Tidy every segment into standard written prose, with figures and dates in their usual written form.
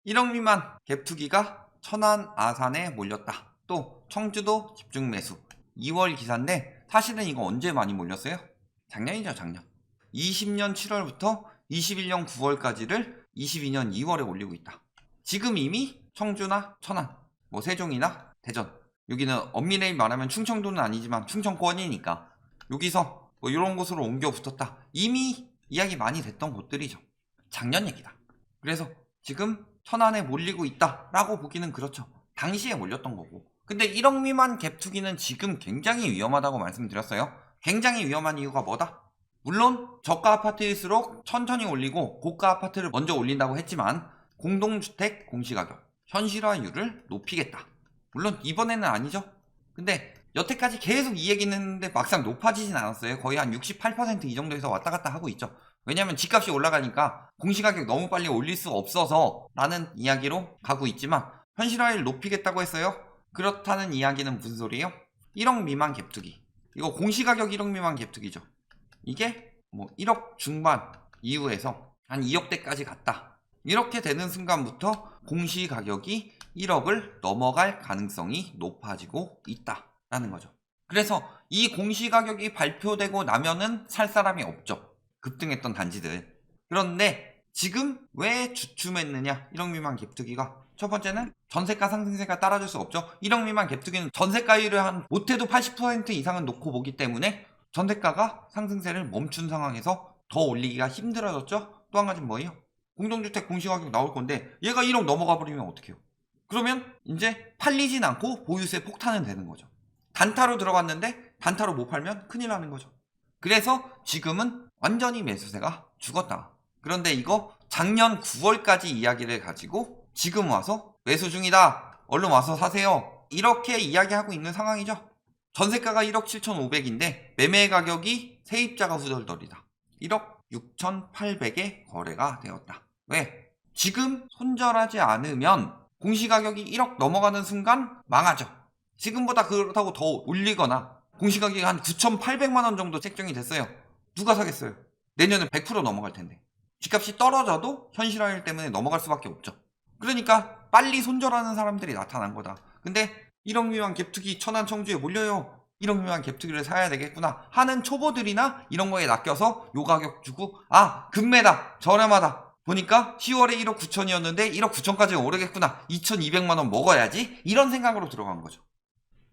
1억 미만 갭 투기가 천안 아산에 몰렸다. 또 청주도 집중 매수. 2월 기사인데 사실은 이거 언제 많이 몰렸어요? 작년이죠, 작년. 20년 7월부터 21년 9월까지를 22년 2월에 올리고 있다. 지금 이미 청주나 천안, 뭐 세종이나 대전, 여기는 엄밀히 말하면 충청도는 아니지만 충청권이니까 여기서 뭐 이런 곳으로 옮겨 붙었다. 이미 이야기 많이 됐던 곳들이죠. 작년 얘기다. 그래서 지금 천안에 몰리고 있다라고 보기는 그렇죠. 당시에 몰렸던 거고. 근데 1억 미만 갭 투기는 지금 굉장히 위험하다고 말씀드렸어요. 굉장히 위험한 이유가 뭐다? 물론 저가 아파트일수록 천천히 올리고 고가 아파트를 먼저 올린다고 했지만 공동주택 공시가격 현실화율을 높이겠다. 물론 이번에는 아니죠. 근데 여태까지 계속 이 얘기는 했는데 막상 높아지진 않았어요. 거의 한 68% 이 정도에서 왔다 갔다 하고 있죠. 왜냐면 집값이 올라가니까 공시가격 너무 빨리 올릴 수 없어서 라는 이야기로 가고 있지만 현실화율 높이겠다고 했어요. 그렇다는 이야기는 무슨 소리예요? 1억 미만 갭투기. 이거 공시가격 1억 미만 갭투기죠. 이게 뭐 1억 중반 이후에서 한 2억대까지 갔다. 이렇게 되는 순간부터 공시가격이 1억을 넘어갈 가능성이 높아지고 있다라는 거죠. 그래서 이 공시가격이 발표되고 나면은 살 사람이 없죠. 급등했던 단지들. 그런데 지금 왜 주춤했느냐? 1억 미만 갭투기가. 첫 번째는 전세가 상승세가 따라줄 수 없죠. 1억 미만 갭투기는 전세가율을 한 못해도 80% 이상은 놓고 보기 때문에 전세가가 상승세를 멈춘 상황에서 더 올리기가 힘들어졌죠. 또 한 가지는 뭐예요? 공동주택 공시가격 나올 건데 얘가 1억 넘어가 버리면 어떡해요? 그러면 이제 팔리진 않고 보유세 폭탄은 되는 거죠. 단타로 들어갔는데 단타로 못 팔면 큰일 나는 거죠. 그래서 지금은 완전히 매수세가 죽었다. 그런데 이거 작년 9월까지 이야기를 가지고 지금 와서 매수 중이다. 얼른 와서 사세요. 이렇게 이야기하고 있는 상황이죠. 전세가가 1억 7,500인데 매매 가격이 세입자가 후덜덜이다. 1억 6,800에 거래가 되었다. 왜? 지금 손절하지 않으면 공시가격이 1억 넘어가는 순간 망하죠. 지금보다 그렇다고 더 올리거나 공시가격이 한 9,800만 원 정도 책정이 됐어요. 누가 사겠어요? 내년에 100% 넘어갈 텐데. 집값이 떨어져도 현실화율 때문에 넘어갈 수밖에 없죠. 그러니까 빨리 손절하는 사람들이 나타난 거다. 근데 1억 미만 갭투기 천안 청주에 몰려요. 1억 미만 갭투기를 사야 되겠구나 하는 초보들이나 이런 거에 낚여서 요 가격 주고 금매다 저렴하다 보니까 10월에 1억 9천이었는데 1억 9천까지 오르겠구나 2,200만 원 먹어야지 이런 생각으로 들어간 거죠.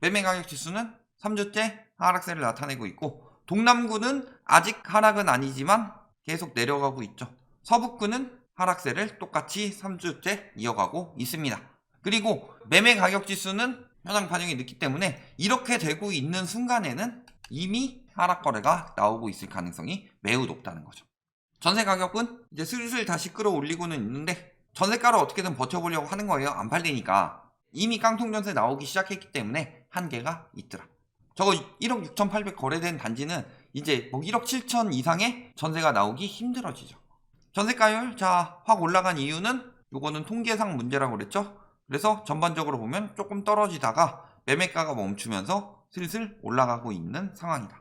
매매 가격 지수는 3주째 하락세를 나타내고 있고 동남구는 아직 하락은 아니지만 계속 내려가고 있죠. 서북구는 하락세를 똑같이 3주째 이어가고 있습니다. 그리고 매매 가격 지수는 현황 반영이 늦기 때문에 이렇게 되고 있는 순간에는 이미 하락 거래가 나오고 있을 가능성이 매우 높다는 거죠. 전세 가격은 이제 슬슬 다시 끌어올리고는 있는데 전세가를 어떻게든 버텨보려고 하는 거예요. 안 팔리니까. 이미 깡통 전세 나오기 시작했기 때문에 한계가 있더라. 저거 1억 6,800 거래된 단지는 이제 뭐 1억 7천 이상의 전세가 나오기 힘들어지죠. 전세가율 확 올라간 이유는 요거는 통계상 문제라고 그랬죠. 그래서 전반적으로 보면 조금 떨어지다가 매매가가 멈추면서 슬슬 올라가고 있는 상황이다.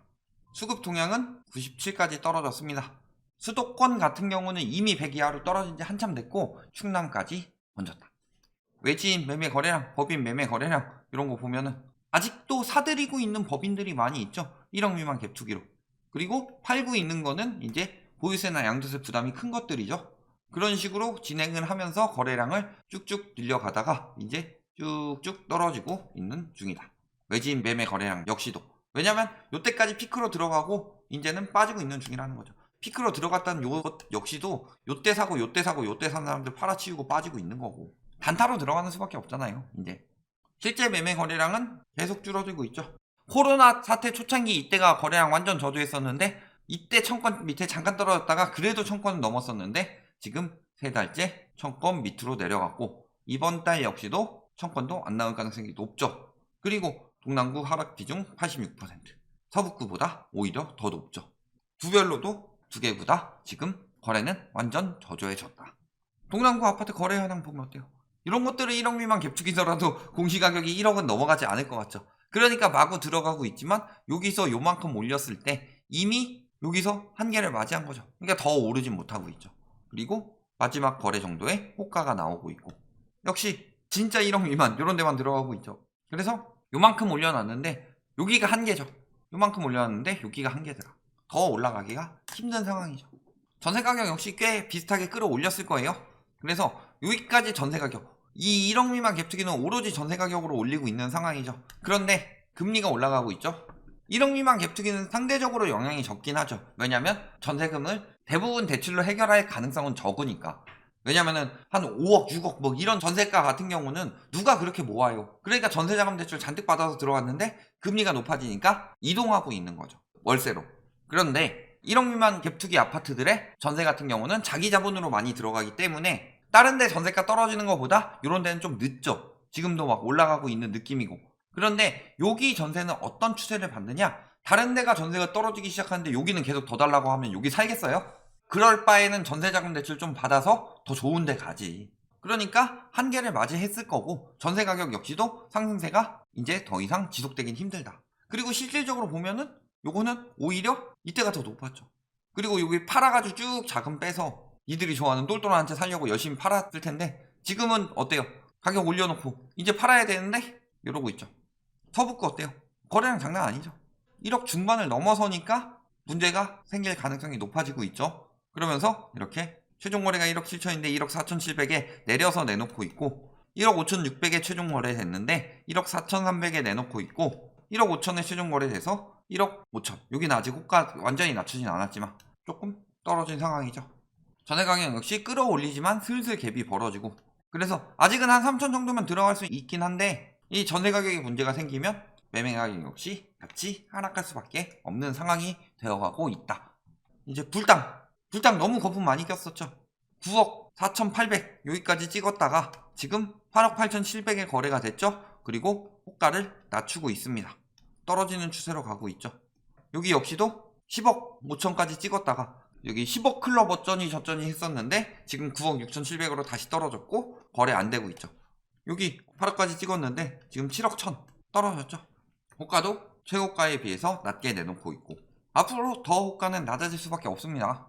수급 동향은 97까지 떨어졌습니다. 수도권 같은 경우는 이미 100 이하로 떨어진 지 한참 됐고 충남까지 번졌다. 외지인 매매 거래량, 법인 매매 거래량 이런 거 보면은 아직도 사들이고 있는 법인들이 많이 있죠. 1억 미만 갭투기로. 그리고 팔고 있는 거는 이제 보유세나 양도세 부담이 큰 것들이죠. 그런 식으로 진행을 하면서 거래량을 쭉쭉 늘려가다가 이제 쭉쭉 떨어지고 있는 중이다. 외지인 매매 거래량 역시도. 왜냐면 요때까지 피크로 들어가고 이제는 빠지고 있는 중이라는 거죠. 피크로 들어갔다는 요것 역시도 요때 사고 요때 사고 요때 산 사람들 팔아치우고 빠지고 있는 거고 단타로 들어가는 수밖에 없잖아요. 이제 실제 매매 거래량은 계속 줄어들고 있죠. 코로나 사태 초창기 이때가 거래량 완전 저조했었는데 이때 1000건 밑에 잠깐 떨어졌다가 그래도 1000건은 넘었었는데 지금 3달째 1000건 밑으로 내려갔고 이번 달 역시도 1000건도 안 나올 가능성이 높죠. 그리고 동남구 하락 비중 86%, 서북구보다 오히려 더 높죠. 구별로도 두 개보다 지금 거래는 완전 저조해졌다. 동남구 아파트 거래 현황 보면 어때요? 이런 것들은 1억 미만 갭투기더라도 공시가격이 1억은 넘어가지 않을 것 같죠. 그러니까 마구 들어가고 있지만 여기서 요만큼 올렸을 때 이미 여기서 한계를 맞이한 거죠. 그러니까 더 오르진 못하고 있죠. 그리고 마지막 거래 정도의 호가가 나오고 있고, 역시 진짜 1억 미만 이런 데만 들어가고 있죠. 그래서 요만큼 올려놨는데 여기가 한계죠. 요만큼 올려놨는데 여기가 한계더라. 더 올라가기가 힘든 상황이죠. 전세 가격 역시 꽤 비슷하게 끌어올렸을 거예요. 그래서 여기까지 전세 가격, 이 1억 미만 갭투기는 오로지 전세 가격으로 올리고 있는 상황이죠. 그런데 금리가 올라가고 있죠. 1억 미만 갭투기는 상대적으로 영향이 적긴 하죠. 왜냐면 전세금을 대부분 대출로 해결할 가능성은 적으니까. 왜냐면은 한 5억, 6억 뭐 이런 전세가 같은 경우는 누가 그렇게 모아요. 그러니까 전세자금 대출 잔뜩 받아서 들어왔는데 금리가 높아지니까 이동하고 있는 거죠. 월세로. 그런데 1억 미만 갭투기 아파트들의 전세 같은 경우는 자기 자본으로 많이 들어가기 때문에 다른 데 전세가 떨어지는 것보다 이런 데는 좀 늦죠. 지금도 막 올라가고 있는 느낌이고. 그런데 여기 전세는 어떤 추세를 받느냐? 다른 데가 전세가 떨어지기 시작하는데 여기는 계속 더 달라고 하면 여기 살겠어요? 그럴 바에는 전세자금 대출 좀 받아서 더 좋은 데 가지. 그러니까 한계를 맞이했을 거고 전세 가격 역시도 상승세가 이제 더 이상 지속되긴 힘들다. 그리고 실질적으로 보면은 요거는 오히려 이때가 더 높았죠. 그리고 여기 팔아가지고 쭉 자금 빼서 이들이 좋아하는 똘똘한 한 채 살려고 열심히 팔았을 텐데 지금은 어때요? 가격 올려놓고 이제 팔아야 되는데 이러고 있죠. 서북구 어때요? 거래량 장난 아니죠. 1억 중반을 넘어서니까 문제가 생길 가능성이 높아지고 있죠. 그러면서 이렇게 최종 거래가 1억 7천인데 1억 4,700에 내려서 내놓고 있고 1억 5,600에 최종 거래됐는데 1억 4,300에 내놓고 있고 1억 5천에 최종 거래돼서 1억 5천. 여기는 아직 호가 완전히 낮추진 않았지만 조금 떨어진 상황이죠. 전세 가격 역시 끌어올리지만 슬슬 갭이 벌어지고, 그래서 아직은 한 3천 정도면 들어갈 수 있긴 한데 이 전세 가격에 문제가 생기면 매매 가격 역시 같이 하락할 수밖에 없는 상황이 되어가고 있다. 이제 불당 너무 거품 많이 꼈었죠. 9억 4,800 여기까지 찍었다가 지금 8억 8,700에 거래가 됐죠. 그리고 호가를 낮추고 있습니다. 떨어지는 추세로 가고 있죠. 여기 역시도 10억 5천까지 찍었다가 여기 10억 클럽 어쩌니 저쩌니 했었는데 지금 9억 6,700으로 다시 떨어졌고 거래 안 되고 있죠. 여기 8억까지 찍었는데 지금 7억 1천 떨어졌죠. 호가도 최고가에 비해서 낮게 내놓고 있고 앞으로 더 호가는 낮아질 수밖에 없습니다.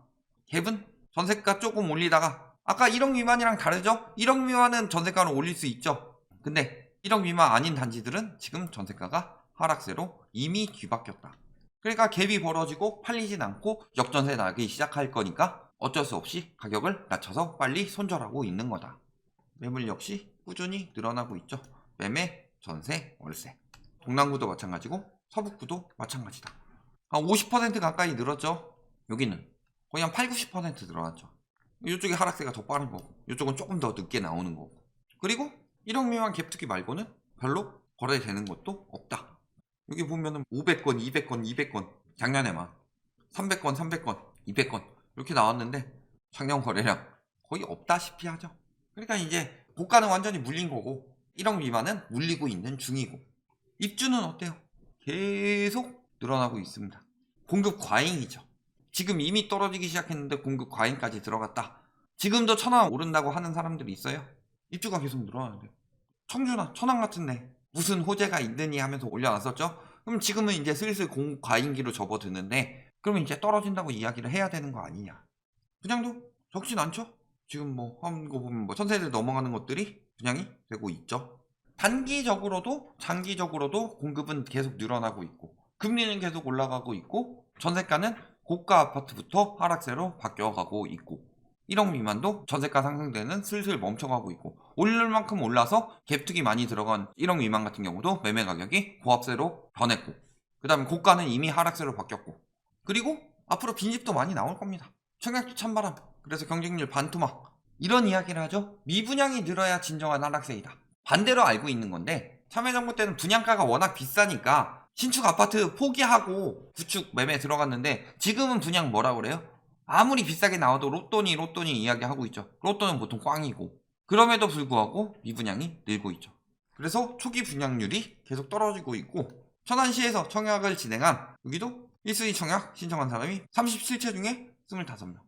갭은 전세가 조금 올리다가 아까 1억 미만이랑 다르죠? 1억 미만은 전세가를 올릴 수 있죠. 근데 1억 미만 아닌 단지들은 지금 전세가가 하락세로 이미 뒤바뀌었다. 그러니까 갭이 벌어지고 팔리진 않고 역전세 나기 시작할 거니까 어쩔 수 없이 가격을 낮춰서 빨리 손절하고 있는 거다. 매물 역시 꾸준히 늘어나고 있죠. 매매, 전세, 월세. 동남구도 마찬가지고 서북구도 마찬가지다. 한 50% 가까이 늘었죠. 여기는 거의 한 8, 90% 늘어났죠. 이쪽에 하락세가 더 빠른 거고 이쪽은 조금 더 늦게 나오는 거고. 그리고 1억 미만 갭투기 말고는 별로 거래되는 것도 없다. 여기 보면은 500건, 200건, 200건 작년에만 300건, 300건, 200건 이렇게 나왔는데 작년 거래량 거의 없다시피 하죠. 그러니까 이제 고가는 완전히 물린 거고 1억 미만은 물리고 있는 중이고 입주는 어때요? 계속 늘어나고 있습니다. 공급 과잉이죠. 지금 이미 떨어지기 시작했는데 공급 과잉까지 들어갔다. 지금도 천안 오른다고 하는 사람들이 있어요. 입주가 계속 늘어나는데 청주나 천안 같은 데 무슨 호재가 있느니 하면서 올려놨었죠. 그럼 지금은 이제 슬슬 공급 과잉기로 접어드는데 그러면 이제 떨어진다고 이야기를 해야 되는 거 아니냐. 분양도 적진 않죠. 지금 뭐 한 거 보면 뭐 1,000세대 넘어가는 것들이 분양이 되고 있죠. 단기적으로도 장기적으로도 공급은 계속 늘어나고 있고 금리는 계속 올라가고 있고 전세가는 고가 아파트부터 하락세로 바뀌어가고 있고 1억 미만도 전세가 상승세는 슬슬 멈춰가고 있고 오를 만큼 올라서 갭투기 많이 들어간 1억 미만 같은 경우도 매매 가격이 고압세로 변했고 그 다음에 고가는 이미 하락세로 바뀌었고 그리고 앞으로 빈집도 많이 나올 겁니다. 청약도 찬바람, 그래서 경쟁률 반토막 이런 이야기를 하죠. 미분양이 늘어야 진정한 하락세이다. 반대로 알고 있는 건데 참여정부 때는 분양가가 워낙 비싸니까 신축 아파트 포기하고 구축 매매 들어갔는데 지금은 분양 뭐라고 그래요? 아무리 비싸게 나와도 로또니 이야기하고 있죠. 로또는 보통 꽝이고 그럼에도 불구하고 미분양이 늘고 있죠. 그래서 초기 분양률이 계속 떨어지고 있고 천안시에서 청약을 진행한 여기도 1순위 청약 신청한 사람이 37채 중에 25명.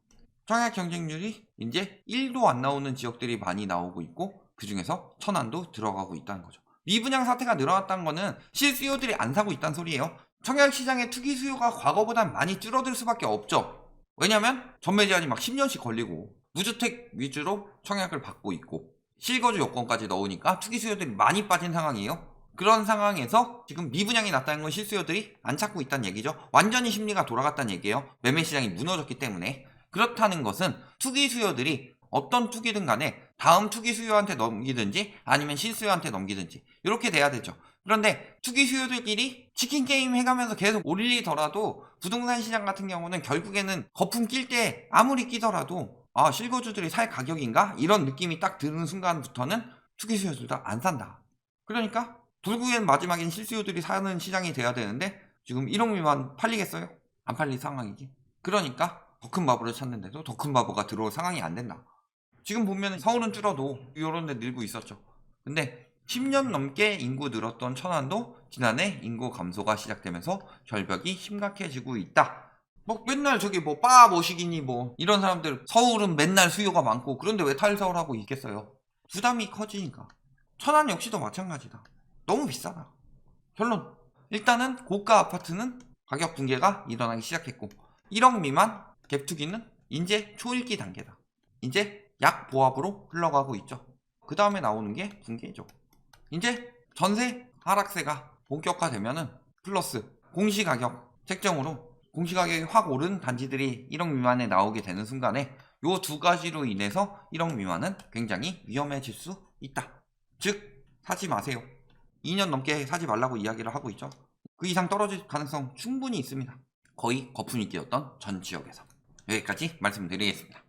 청약 경쟁률이 이제 1도 안 나오는 지역들이 많이 나오고 있고 그 중에서 천안도 들어가고 있다는 거죠. 미분양 사태가 늘어났다는 거는 실수요들이 안 사고 있다는 소리예요. 청약 시장의 투기 수요가 과거보단 많이 줄어들 수밖에 없죠. 왜냐면 전매 제한이 막 10년씩 걸리고 무주택 위주로 청약을 받고 있고 실거주 요건까지 넣으니까 투기 수요들이 많이 빠진 상황이에요. 그런 상황에서 지금 미분양이 났다는 건 실수요들이 안 찾고 있다는 얘기죠. 완전히 심리가 돌아갔다는 얘기예요. 매매 시장이 무너졌기 때문에. 그렇다는 것은 투기 수요들이 어떤 투기든 간에 다음 투기 수요한테 넘기든지 아니면 실수요한테 넘기든지 이렇게 돼야 되죠. 그런데 투기 수요들끼리 치킨 게임 해가면서 계속 올리더라도 부동산 시장 같은 경우는 결국에는 거품 낄 때 아무리 끼더라도 아 실거주들이 살 가격인가? 이런 느낌이 딱 드는 순간부터는 투기 수요들도 안 산다. 그러니까 결국엔 마지막엔 실수요들이 사는 시장이 돼야 되는데 지금 1억 미만 팔리겠어요? 안 팔릴 상황이지. 그러니까 더 큰 바보를 찾는데도 더 큰 바보가 들어올 상황이 안 된다. 지금 보면 서울은 줄어도 이런 데 늘고 있었죠. 근데 10년 넘게 인구 늘었던 천안도 지난해 인구 감소가 시작되면서 결벽이 심각해지고 있다. 뭐 맨날 저기 뭐 빠 모시기니 뭐 이런 사람들 서울은 맨날 수요가 많고 그런데 왜 탈서울하고 있겠어요. 부담이 커지니까. 천안 역시도 마찬가지다. 너무 비싸다. 결론. 일단은 고가 아파트는 가격 붕괴가 일어나기 시작했고 1억 미만 갭투기는 이제 초읽기 단계다. 이제 약보합으로 흘러가고 있죠. 그 다음에 나오는 게 붕괴죠. 이제 전세 하락세가 본격화되면은 플러스 공시가격 책정으로 공시가격이 확 오른 단지들이 1억 미만에 나오게 되는 순간에 요 두 가지로 인해서 1억 미만은 굉장히 위험해질 수 있다. 즉 사지 마세요. 2년 넘게 사지 말라고 이야기를 하고 있죠. 그 이상 떨어질 가능성 충분히 있습니다. 거의 거품이 끼었던 전 지역에서. 여기까지 말씀드리겠습니다.